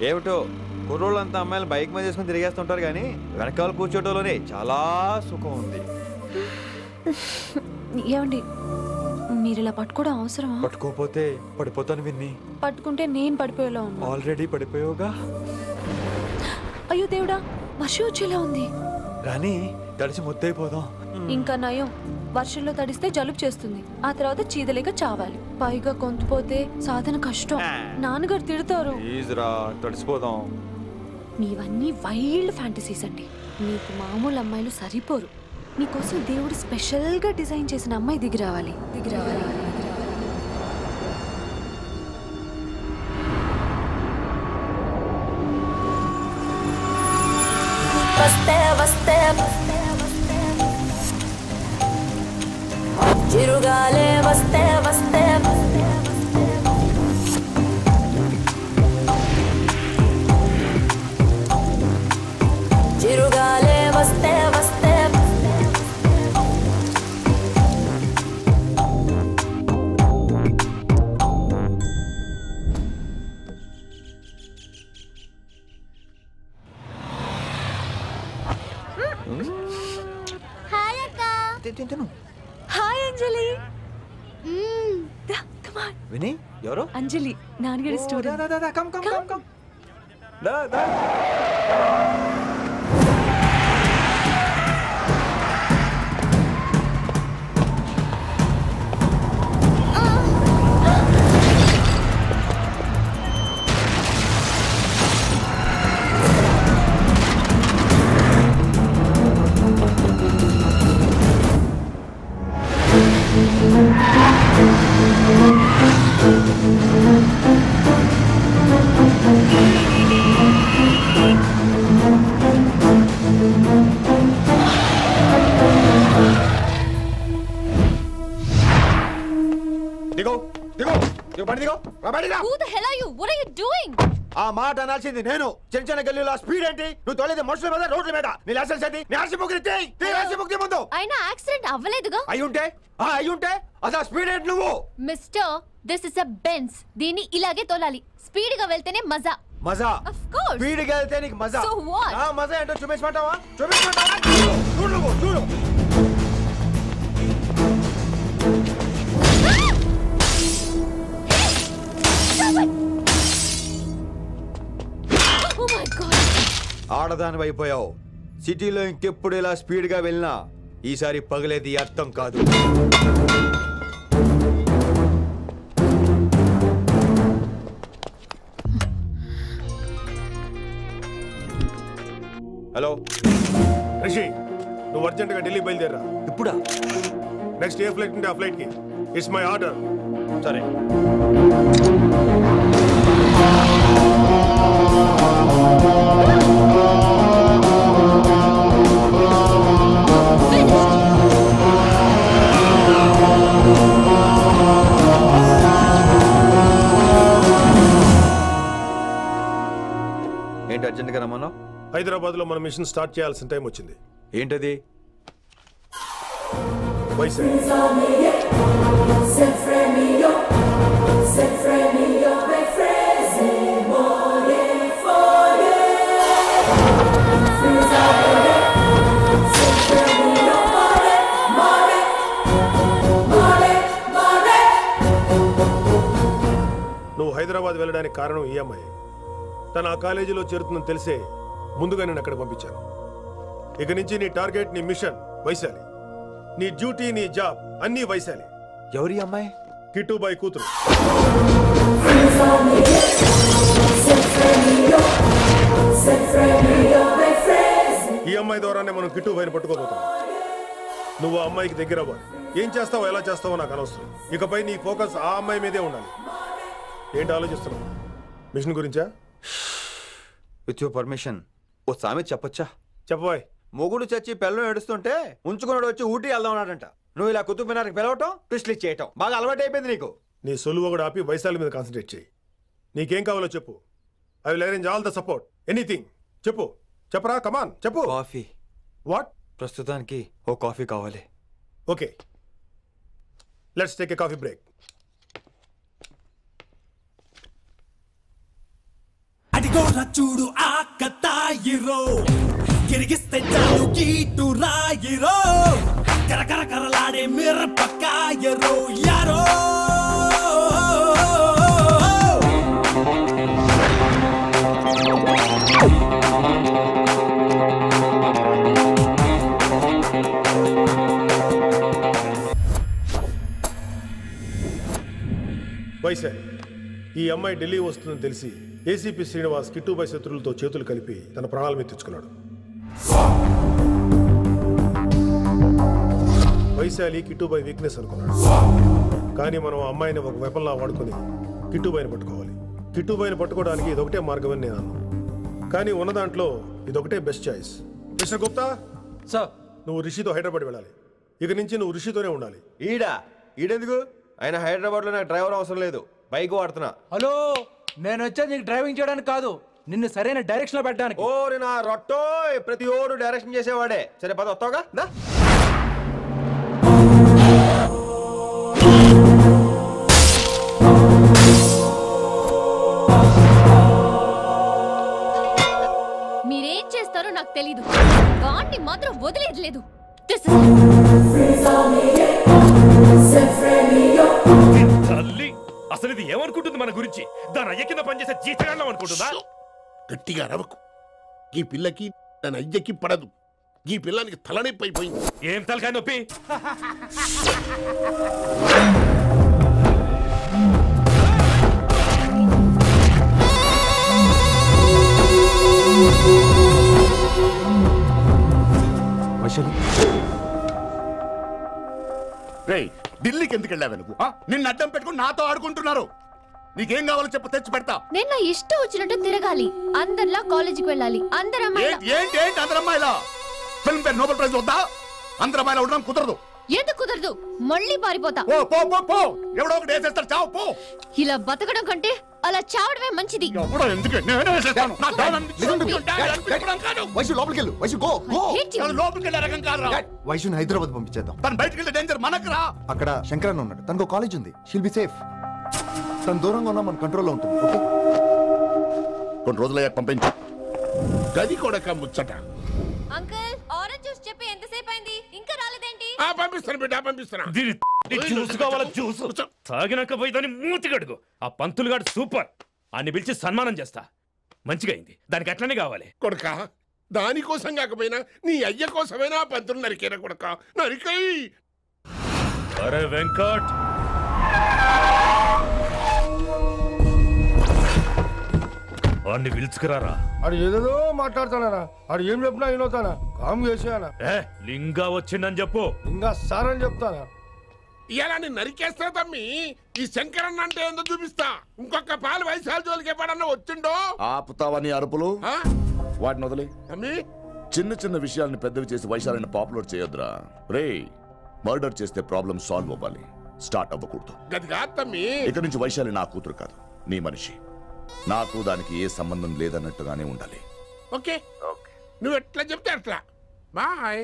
ఏమిటో కుర్రోళ్ళంతా అమ్మాయిలు బైక్ మీద చేసుకుని తిరిగేస్తుంటారు కానీ వెనకాల కూర్చోటంలోనే చాలా సుఖం ఉంది. ఏమండి మీరు ఇలా పట్టుకోవడం అవసరమా? పట్టుకోపోతే పడిపోతాను విన్ని. పట్టుకుంటే నేను పడిపోయేలా ఉన్నా. ఆల్రెడీ పడిపోయావుగా. అయ్యో దేవుడా, వర్షం వచ్చేలా ఉంది. రాని తడిసి ముద్దైపోదాం. ఇంకా నయం, వర్షంలో తడిస్తే జలుబు చేస్తుంది, ఆ తర్వాత చీదలేక చావాలి. పైగా కొంతపోతే సాధన కష్టం, నాన్నగారు తిడతారు. తడిసిపోదాం. మీవన్నీ వైల్డ్ ఫ్యాంటసీస్ అండి. మీకు మామూలు అమ్మాయిలు సరిపోరు. మీకోసం దేవుడు స్పెషల్ గా డిజైన్ చేసిన అమ్మాయి దిగి రావాలి. చిరుగాలే వస్తే వస్తే చిరుగాలే వస్తే వస్తే హాయ్ అక్క. హాయ్ అంజలి. విని ఎవరు? అంజలి, నాన్నగారి స్టూడెంట్. ఆ మాట అనాల్సింది నేను. చిన్న చిన్న గల్లీలో స్పీడ్ ఏంటి? నువ్వు తోలేది మనుషుల మీద, రోడ్ల మీద. నీ లైసెన్స్ ఏంటి? నీ ఆర్సీ బుక్ ముందు. అయినా యాక్సిడెంట్ అవ్వలేదుగా. అయ్యుంటే అసలు స్పీడ్ ఏంటి నువ్వు? Mister, this is a Benz. దీన్ని ఇలాగే తోలాలి. స్పీడ్ గా వెళ్తేనే మజా. మజా? Of course. స్పీడ్ గా వెళ్తే నీకు మజా. So what? ఆ మజా ఏంటో చూపించమంటావా? చూడు. Oh my God. ఆడదాని అయిపోయావు. సిటీలో ఇంకెప్పుడు ఇలా స్పీడ్ గా వెళ్ళినా ఈసారి పగలేది అర్థం కాదు. హలో రిషి, నువ్వు అర్జెంట్ గా ఢిల్లీ బయలుదేరా. ఇప్పుడా? నెక్స్ట్ ఏ ఫ్లైట్ ఉంటే ఆ ఫ్లైట్ కి. It's my order. సరే. ఏంటి అర్జెంట్గా రమ్మన్నావు? హైదరాబాద్ లో మన మిషన్ స్టార్ట్ చేయాల్సిన టైం వచ్చింది. ఏంటది? నువ్వు హైదరాబాద్ వెళ్ళడానికి కారణం ఈ అమ్మాయి. తను ఆ కాలేజీలో చేరుతుందని తెలిసే ముందుగా నేను అక్కడ పంపించాను. ఇక నుంచి నీ టార్గెట్, నీ మిషన్ వైశాలి. నీ డ్యూటీ, నీ జాబ్ అన్నీ వైశాలి. ఎవరి అమ్మాయి? కిట్టుబాయి కూతురు. ఈ అమ్మాయి ద్వారానే మనం కిట్టుబాయిని పట్టుకోబోతున్నాం. నువ్వు ఆ అమ్మాయికి దగ్గర అవ్వాలి. ఏం చేస్తావో ఎలా చేస్తావో నాకు అనవసరం. ఇకపై నీ ఫోకస్ ఆ అమ్మాయి మీదే ఉండాలి. ఏంటి ఆలోచిస్తున్నావు? మిషన్ గురించా? విత్ యువర్ పర్మిషన్ ఓ సామెత చెప్పొచ్చా? చెప్పబాయ్. మొగుడు చచ్చి పిల్లలు ఏడుస్తుంటే ఉంచుకున్నాడు వచ్చి ఊటీ వెళ్దాం అన్నాడంట. నువ్వు ఇలా కుతుబ్ మినార్కి పిలవటం, ట్విస్ట్లు చేయటం బాగా అలవాటు అయిపోయింది నీకు. నీ సొలువు కూడా ఆపి వైశాలి మీద కాన్సన్ట్రేట్ చేయి. నీకేం కావాలో చెప్పు. I will arrange all the support. Anything చెప్పు. చెప్పరా, కమాన్ చెప్పు. కాఫీ. వాట్? ప్రస్తుతానికి ఓ కాఫీ కావాలి. Okay, let's take a coffee break. అడిగో గోర చూడు ఆకతాయిరో గిరిగిస్తే చాలు గీటు రాయిరో కరకర కరలాడే మిరపకాయరో యారో వైశాలి ఈ అమ్మాయి ఢిల్లీ వస్తుందని తెలిసి ఏసీపీ శ్రీనివాస్ కిట్టుబాయ్ శత్రువులతో చేతులు కలిపి తన ప్రాణాల మీద తెచ్చుకున్నాడు. వైశాలి కిట్టుబాయ్ వీక్నెస్ అనుకున్నాడు. కానీ మనం ఆ అమ్మాయిని ఒక వెపన్లా వాడుకొని కిట్టుబాయిని పట్టుకోవాలి. కిట్టుబాయిని పట్టుకోవడానికి ఇదొకటే మార్గం అని నేను అన్నాను. కానీ ఉన్న దాంట్లో ఇదొకటే best choice. Mister Gupta sir, నువ్వు రిషితో హైదరాబాద్ వెళ్ళాలి. ఇక నుంచి నువ్వు రిషితోనే ఉండాలి. ఈడెందుకు? ఆయన హైదరాబాద్లో నాకు డ్రైవర్ అవసరం లేదు, బైక్ వాడుతున్నా. హలో, నేను వచ్చేది నీకు డ్రైవింగ్ చేయడానికి కాదు, నిన్ను సరైన డైరెక్షన్ లో పెట్టడానికి. ఓ నా రొట్టో, ప్రతి ఓడు డైరెక్షన్ చేసేవాడే. సరే పద, వస్తావుగా? మీరేం చేస్తారో నాకు తెలీదు, వాడిని మాత్రం వదిలేదు లేదు. తల్లి అసలు ఇది ఏమనుకుంటుంది మన గురించి? దాని అయ్య కింద పనిచేసే జీతగాళ్ళం అనుకుంటుందా? గట్టిగా రవకు. ఈ పిల్లకి తన అయ్యకి పడదు. ఈ పిల్లానికి తలనొప్పి అయిపోయింది. ఏం తలకాయ నొప్పి? రేయ్, ఢిల్లీకి ఎందుకు వెళ్ళావు నువ్వు? నిన్ను అడ్డం పెట్టుకుని నాతో ఆడుకుంటున్నారు. నీకేం కావాలో చెప్పు, తెచ్చి పెడతా. నేను నా ఇష్టం వచ్చినట్టు తిరగాలి, అందరిలా కాలేజీకి వెళ్ళాలి. ఏంటి అందరమ్మాయిలా? ఫిల్మ్ ఫేర్ నోబెల్ ప్రైజ్ వద్దా? అందరమ్మాయిలా ఉండడం కుదరదు. ఎందుకు కుదరదు? మళ్ళీ పారిపోతా. ఎవడో ఒకటి వేసేస్తాడు, చావు పో. ఇలా బతకడం కంటే అలా చావడమే మంచిది. వైశుని హైదరాబాద్ పంపించేద్దాం. తను బయటికి వెళ్తే డేంజర్ మనకు రా. అక్కడ శంకరన్న ఉన్నాడు, తనకు కాలేజ్ ఉంది. She'll be safe. తను దూరంగా ఉన్నా మన కంట్రోల్లో ఉంటుంది. ఓకే, కొన్ని రోజులయ్యాక పంపించు. గది కూడా ముచ్చట. అంకుల్, ఆరెంజ్ జ్యూస్ చెప్పి ఎంతసేపు అయింది, ఇంకా రాలేదేంటి? పంపిస్తాను బిడ్డ, పంపిస్తాను. జ్యూస్ కావాలా? జ్యూస్ తాగినాక పోయి దాన్ని మూతి గడుగు. ఆ పంతులు గాడు సూపర్, అన్ని పిలిచి సన్మానం చేస్తా. మంచిగా అయింది, దానికి అట్లనే కావాలి. కొడుక, దానికోసం కాకపోయినా నీ అయ్య కోసమైనా పంతులు నరికేనా కొడుక, నరికై. అరే వెంకట్, వాడిని పిలుచుకురారా. ఆడు ఏదేదో మాట్లాడతానా? ఆడు ఏం చెప్పినా వినవుతానా? కామ్ చేసేనా? లింగా వచ్చిందని చెప్పు. ఇంకా సార్ అని చెప్తానా? ఇలా నేను నరికేస్తా తమ్మి. ఈ శంకరన్న అంటే ఏందో చూపిస్తా. ఇంకొక పాలు వయసాల జోలికి ఎప్పుడన్నా వచ్చిండో ఆపుతావని అరుపులు. వాటిని వదిలే తమ్మి. చిన్న చిన్న విషయాల్ని పెద్దవి చేసి వైశాలని పాపులర్ చేయొద్దురా. రే, మర్డర్ చేస్తే ప్రాబ్లం సాల్వ్ అవ్వాలి, స్టార్ట్ అవ్వకూడదు. గది కాదు తమ్మి. ఇక నుంచి వైశాలి నా కూతురు కాదు, నీ మనిషి. నాకు దానికి ఏ సంబంధం లేదన్నట్టుగానే ఉండాలి. ఓకే, నువ్వు ఎట్లా చెప్తే అట్లా. బాయ్.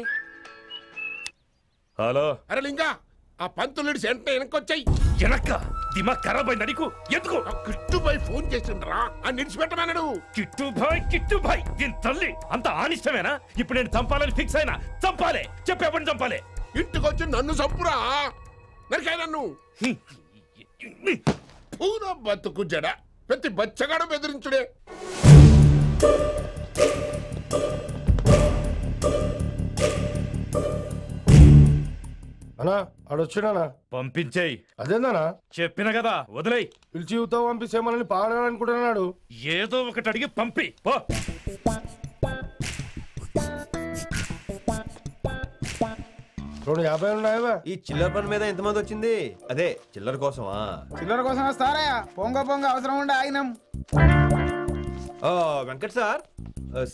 హలో. అరే లింగా, ఆ పంతులుడి సెంట వెనకొచ్చాయి. వెనక్క దిమాగ్ ఖరాబ్ అయింది నీకు? ఎందుకు? కిట్టుబాయ్ ఫోన్ చేసిండ్రా, అని నిడిచిపెట్టమన్నాడు. కిట్టుబాయ్ దీని తల్లి అంత ఆనిష్టమేనా? ఇప్పుడు నేను చంపాలని ఫిక్స్ అయినా. చంపాలే, చెప్పేపని చంపాలే. ఇంటికొచ్చి నన్ను చంపురా, నరికాయ నన్ను. పూరా బతుకు జడ, ప్రతి బచ్చగాడు బెదిరించుడే. అన్నా ఆడొచ్చినా పంపించేయి. అదేందనా? చెప్పిన కదా, వదిలేయి. పిలిచి యువత పంపిస్తేమని పాడాలనుకుంటున్నాడు. ఏదో ఒకటి అడిగి పంపి పో. 250 ఉన్నాయా? ఈ చిల్లర పని మీద ఎంతమంది వచ్చింది? అదే చిల్లర కోసమా? చిల్లర కోసం వస్తారా? పొంగ అవసరం ఉండే ఆగినాం. వెంకట్ సార్.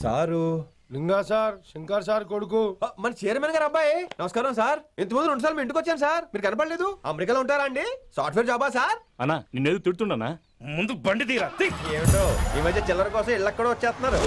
సారు లింగా సార్, శంకర్ సార్ కొడుకు, మన చైర్మన్ గారు అబ్బాయి. నమస్కారం సార్. ఇంతకుముందు 2 సార్లు మీ ఇంటికి వచ్చాను సార్, మీరు కనపడలేదు. అమెరికాలో ఉంటారా అండి? సాఫ్ట్వేర్ జాబా సార్? అన్నా నిన్నేది తిడుతుండనా? ముందు బండి తీరా. ఏమిటో ఈ మధ్య చిల్లర కోసం ఇళ్ళక్కడ వచ్చేస్తున్నారు.